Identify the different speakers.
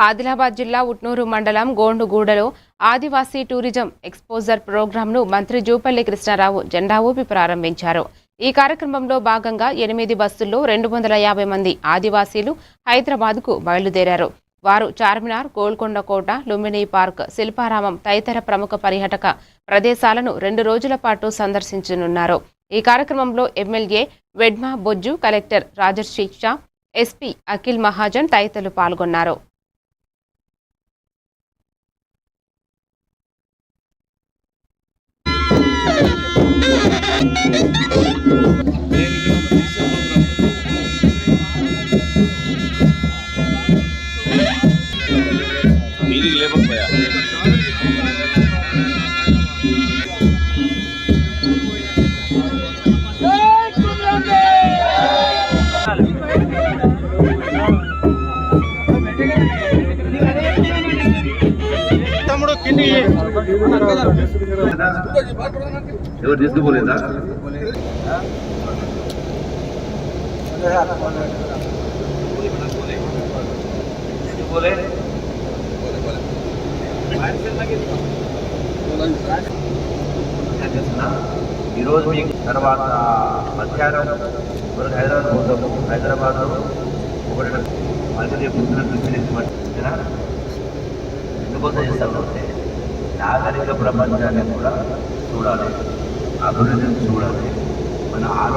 Speaker 1: ఆదిలాబాద్ జిల్లా ఉట్నూరు మండలం గోండుగూడలో ఆదివాసీ tourism exposure ప్రోగ్రాంను మంత్రి జూపల్లి కృష్ణారావు జెండా ఊపి ప్రారంభించారు. ఈ కార్యక్రమంలో భాగంగా 8 బస్సుల్లో 250 మంది ఆదివాసీలు హైదరాబాద్కు బయలుదేరారు. వారు చార్మినార్, గోల్కొండ కోట, లుంబిని పార్క్, శిల్పారామం తదితర ప్రముఖ పర్యాటక ప్రదేశాలను 2 రోజుల పాటు సందర్శించనున్నారు. ఈ కార్యక్రమంలో ఎమ్మెల్యే వెడ్మా బొజ్జు, కలెక్టర్ రాజర్షి షా, ఎస్పీ అఖిల్ మహాజన్ తదితరులు పాల్గొన్నారు.
Speaker 2: ఎవరు తీసుకోలేదా? ఈరోజు మీకు తర్వాత మధ్యాహ్నం హైదరాబాద్ పోతాము. హైదరాబాద్లో ఒకటి మళ్ళీ ఎందుకోసం చేస్తాము అంటే నాగరిక ప్రపంచాన్ని కూడా చూడాలి, అభివృద్ధిని చూడాలి, మన